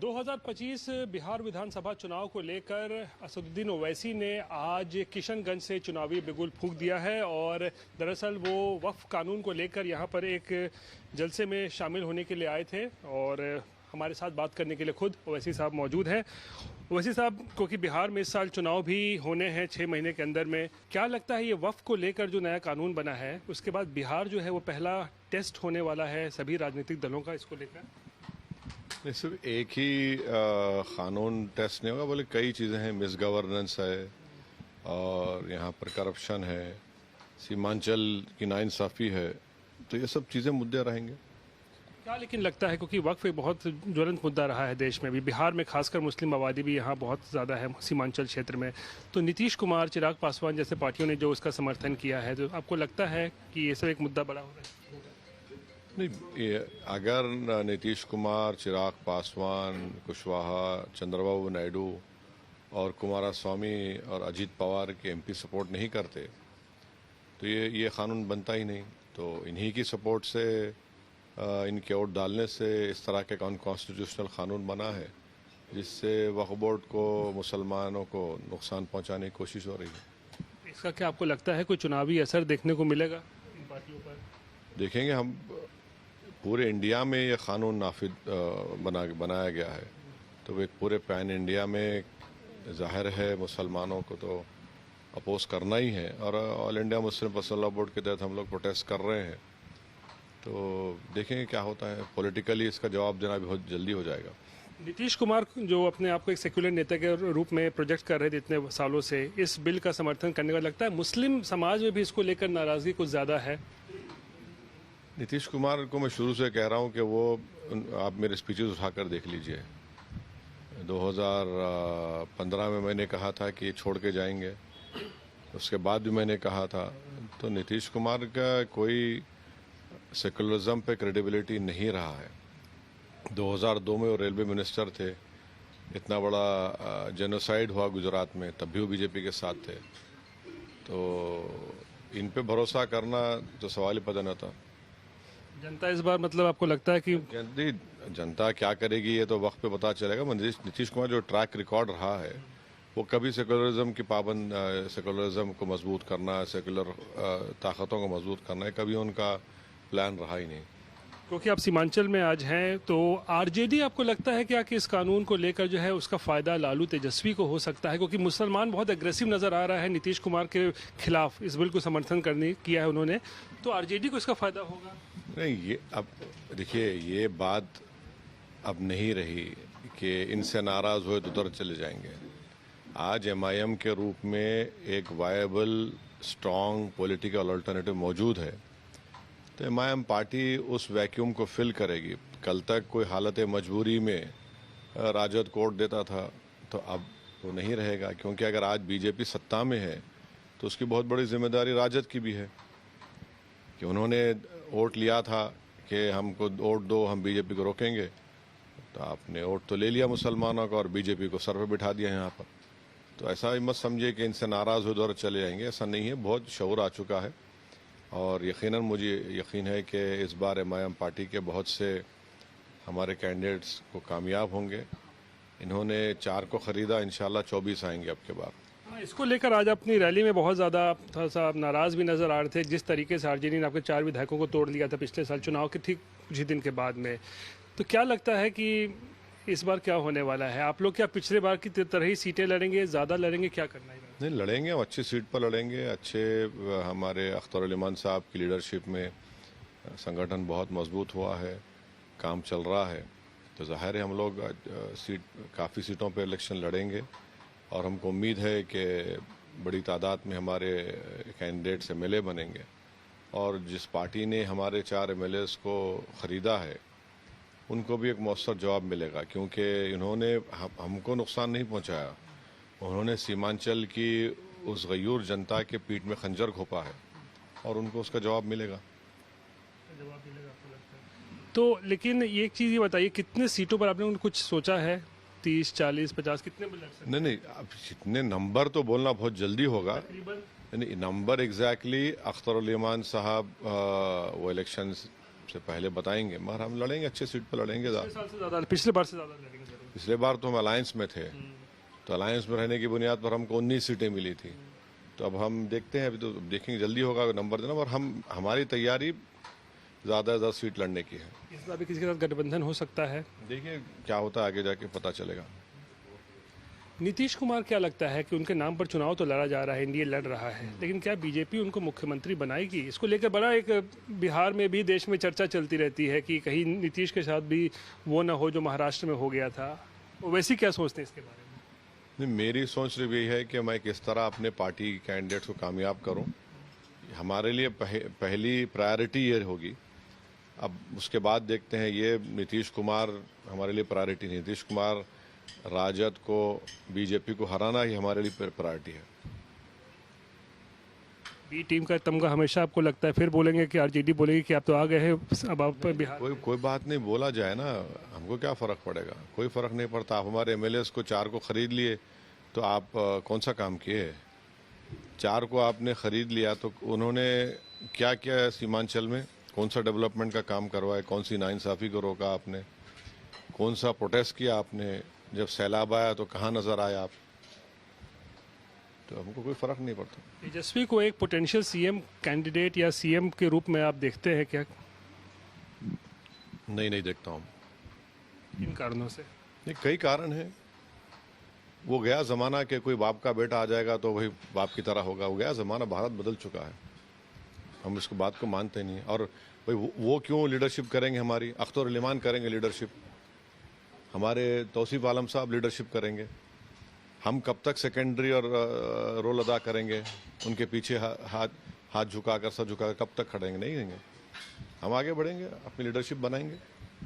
2025 बिहार विधानसभा चुनाव को लेकर असदुद्दीन ओवैसी ने आज किशनगंज से चुनावी बिगुल फूंक दिया है और दरअसल वो वक्फ कानून को लेकर यहाँ पर एक जलसे में शामिल होने के लिए आए थे और हमारे साथ बात करने के लिए खुद ओवैसी साहब मौजूद हैं। ओवैसी साहब, क्योंकि बिहार में इस साल चुनाव भी होने हैं 6 महीने के अंदर में, क्या लगता है ये वक्फ को लेकर जो नया कानून बना है उसके बाद बिहार जो है वो पहला टेस्ट होने वाला है सभी राजनीतिक दलों का इसको लेकर? नहीं, सिर्फ एक ही कानून टेस्ट नहीं होगा, बोले कई चीज़ें हैं। मिस गवर्नेंस है और यहाँ पर करप्शन है, सीमांचल की नाइंसाफ़ी है, तो ये सब चीज़ें मुद्दे रहेंगे। क्या लेकिन लगता है, क्योंकि वक्फ एक बहुत ज्वलंत मुद्दा रहा है देश में भी, बिहार में खासकर मुस्लिम आबादी भी यहाँ बहुत ज़्यादा है सीमांचल क्षेत्र में, तो नीतीश कुमार, चिराग पासवान जैसे पार्टियों ने जो उसका समर्थन किया है, तो आपको लगता है कि ये सब एक मुद्दा बड़ा हो रहा है? नहीं, अगर नीतीश कुमार, चिराग पासवान, कुशवाहा, चंद्रबाबू नायडू और कुमारस्वामी और अजीत पवार के एमपी सपोर्ट नहीं करते तो ये कानून बनता ही नहीं। तो इन्हीं की सपोर्ट से, इनके वोट डालने से इस तरह के कॉन्स्टिट्यूशनल कानून बना है जिससे वक्फ बोर्ड को, मुसलमानों को नुकसान पहुंचाने की कोशिश हो रही है। इसका क्या आपको लगता है कोई चुनावी असर देखने को मिलेगा इन पार्टियों पर? देखेंगे हम। पूरे इंडिया में ये कानून नाफिज बनाया गया है, तो एक पूरे पैन इंडिया में जाहिर है मुसलमानों को तो अपोज करना ही है, और all India Muslim personal law board के तहत हम लोग प्रोटेस्ट कर रहे हैं। तो देखेंगे क्या होता है। पॉलिटिकली इसका जवाब देना बहुत जल्दी हो जाएगा। नीतीश कुमार जो अपने आप को एक सेक्युलर नेता के रूप में प्रोजेक्ट कर रहे थे इतने सालों से, इस बिल का समर्थन करने का लगता है मुस्लिम समाज में भी इसको लेकर नाराजगी कुछ ज़्यादा है? नीतीश कुमार को मैं शुरू से कह रहा हूं कि वो, आप मेरे स्पीचेस उठाकर देख लीजिए। 2015 में मैंने कहा था कि छोड़ के जाएंगे, उसके बाद भी मैंने कहा था। तो नीतीश कुमार का कोई सेकुलरिज्म पे क्रेडिबिलिटी नहीं रहा है। 2002 में वो रेलवे मिनिस्टर थे, इतना बड़ा जेनोसाइड हुआ गुजरात में, तब भी वो बीजेपी के साथ थे। तो इन पे भरोसा करना तो सवाल ही पैदा न था। जनता इस बार, मतलब आपको लगता है कि जनता क्या करेगी ये तो वक्त पे पता चलेगा। नीतीश कुमार जो ट्रैक रिकॉर्ड रहा है वो कभी सेकुलरिज्म की पाबंद, सेकुलरिज्म को मजबूत करना, सेकुलर ताकतों को मजबूत करना है, कभी उनका प्लान रहा ही नहीं। क्योंकि आप सीमांचल में आज हैं, तो आरजेडी आपको लगता है क्या कि इस कानून को लेकर जो है उसका फायदा लालू तेजस्वी को हो सकता है? क्योंकि मुसलमान बहुत एग्रेसिव नजर आ रहा है नीतीश कुमार के खिलाफ, इस बिल को समर्थन करने किया है उन्होंने, तो आरजेडी को इसका फायदा होगा? नहीं, ये अब देखिए, ये बात अब नहीं रही कि इनसे नाराज हुए तो उधर चले जाएंगे। आज एमआईएम के रूप में एक वायबल, स्ट्रॉन्ग पॉलिटिकल अल्टरनेटिव मौजूद है, तो एमआईएम पार्टी उस वैक्यूम को फिल करेगी। कल तक कोई हालत मजबूरी में राजद को वोट देता था, तो अब वो नहीं रहेगा, क्योंकि अगर आज बीजेपी सत्ता में है तो उसकी बहुत बड़ी जिम्मेदारी राजद की भी है कि उन्होंने वोट लिया था कि हमको वोट दो, हम बीजेपी को रोकेंगे। तो आपने वोट तो ले लिया मुसलमानों का और बीजेपी को सर पे बिठा दिया यहाँ पर। तो ऐसा ही मत समझिए कि इनसे नाराज़ हो उधर चले जाएंगे, ऐसा नहीं है। बहुत शऊर आ चुका है और यकीनन मुझे यकीन है कि इस बार एमआईएम पार्टी के बहुत से हमारे कैंडिडेट्स को कामयाब होंगे। इन्होंने 4 को ख़रीदा, इंशाल्लाह 24 आएंगे अब के बार। इसको लेकर आज अपनी रैली में बहुत ज़्यादा थोड़ा सा नाराज़ भी नज़र आ रहे थे, जिस तरीके से आरजेडी ने आपके 4 विधायकों को तोड़ लिया था पिछले साल चुनाव के ठीक कुछ ही दिन के बाद में। तो क्या लगता है कि इस बार क्या होने वाला है? आप लोग क्या पिछले बार की तरह ही सीटें लड़ेंगे, ज़्यादा लड़ेंगे, क्या करना है? नहीं, लड़ेंगे, हम अच्छी सीट पर लड़ेंगे। अच्छे हमारे अख्तर इमान साहब की लीडरशिप में संगठन बहुत मजबूत हुआ है, काम चल रहा है। तो ज़ाहिर है हम लोग काफ़ी सीटों पर इलेक्शन लड़ेंगे और हमको उम्मीद है कि बड़ी तादाद में हमारे कैंडिडेट्स एमएलए बनेंगे। और जिस पार्टी ने हमारे 4 एमएलएस को ख़रीदा है उनको भी एक मौसर जवाब मिलेगा, क्योंकि इन्होंने हमको नुकसान नहीं पहुंचाया, उन्होंने सीमांचल की उस गयूर जनता के पीठ में खंजर घोंपा है और उनको उसका जवाब मिलेगा। तो लेकिन एक चीज़ ये बताइए, कितने सीटों पर आपने कुछ सोचा है? 30, 40, 50 कितने में लग सकते? नहीं, अब जितने नंबर तो बोलना बहुत जल्दी होगा। नहीं, नंबर एग्जैक्टली अख्तर इमान साहब वो इलेक्शंस आपसे पहले बताएंगे, मगर हम लड़ेंगे, अच्छे सीट पर लड़ेंगे। पिछले बार से ज़्यादा लड़ेंगे जरूर। पिछले बार तो हम अलायंस में थे, तो अलायंस में रहने की बुनियाद पर हमको 19 सीटें मिली थी। तो अब हम देखते हैं, अभी तो देखेंगे, जल्दी होगा नंबर देना, और हमारी तैयारी ज़्यादा से ज़्यादा सीट लड़ने की है। इस बार भी किसी के साथ गठबंधन हो सकता है। देखिए क्या होता है, आगे जाके पता चलेगा। नीतीश कुमार, क्या लगता है कि उनके नाम पर चुनाव तो लड़ा जा रहा है, एनडीए लड़ रहा है, लेकिन क्या बीजेपी उनको मुख्यमंत्री बनाएगी? इसको लेकर बड़ा एक बिहार में भी, देश में चर्चा चलती रहती है कि कहीं नीतीश के साथ भी वो ना हो जो महाराष्ट्र में हो गया था। वैसे क्या सोचते हैं इसके बारे में? नहीं, मेरी सोच सिर्फ यही है कि मैं किस तरह अपने पार्टी कैंडिडेट्स को कामयाब करूं। हमारे लिए पहली प्रायोरिटी ये होगी। अब उसके बाद देखते हैं, ये नीतीश कुमार हमारे लिए प्रायोरिटी नहीं। नीतीश कुमार, राजद को, बीजेपी को हराना ही हमारे लिए प्रायोरिटी है। बी टीम का तमगा हमेशा आपको लगता है, फिर बोलेंगे कि आरजेडी बोलेगी कि आप तो आ गए हैं, अब आप बिहार। कोई बात नहीं, बोला जाए ना, हमको क्या फ़र्क पड़ेगा? कोई फ़र्क नहीं पड़ता। आप हमारे एमएलएस को 4 को ख़रीद लिए, तो आप कौन सा काम किए? 4 को आपने ख़रीद लिया तो उन्होंने क्या किया सीमांचल में? कौन सा डेवलपमेंट का काम करवाए? कौन सी नाइंसाफ़ी को रोका आपने? कौन सा प्रोटेस्ट किया आपने? जब सैलाब आया तो कहाँ नज़र आया आप? तो हमको कोई फ़र्क नहीं पड़ता। तेजस्वी को एक पोटेंशियल सीएम कैंडिडेट या सीएम के रूप में आप देखते हैं क्या? नहीं देखता हूँ। इन कारणों से? नहीं, कई कारण हैं। वो गया ज़माना कि कोई बाप का बेटा आ जाएगा तो वही बाप की तरह होगा। वो गया ज़माना, भारत बदल चुका है, हम इसको बात को मानते नहीं। और भाई वो क्यों लीडरशिप करेंगे? हमारी अख्तर उल ईमान करेंगे लीडरशिप, हमारे तौसीफ आलम साहब लीडरशिप करेंगे। हम कब तक सेकेंडरी और रोल अदा करेंगे? उनके पीछे हाथ झुकाकर, सर झुकाकर कब तक खड़ेंगे? नहीं देंगे। हम आगे बढ़ेंगे, अपनी लीडरशिप बनाएंगे।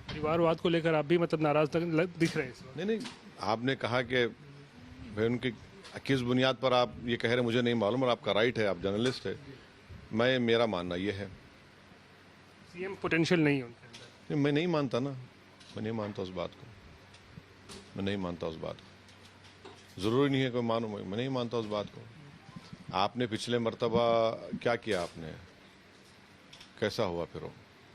परिवारवाद को लेकर आप भी मतलब नाराज दिख रहे हैं? नहीं, आपने कहा कि भाई उनकी किस बुनियाद पर आप ये कह रहे हैं मुझे नहीं मालूम, और आपका राइट है, आप जर्नलिस्ट है। मेरा मानना ये है सीएम पोटेंशियल नहीं है उनके अंदर। मैं नहीं मानता ना, मैं नहीं मानता उस बात को, मैं नहीं मानता उस बात को। ज़रूरी नहीं है कोई मानो, मैं नहीं मानता उस बात को। आपने पिछले मर्तबा क्या किया? आपने कैसा हुआ फिर वो?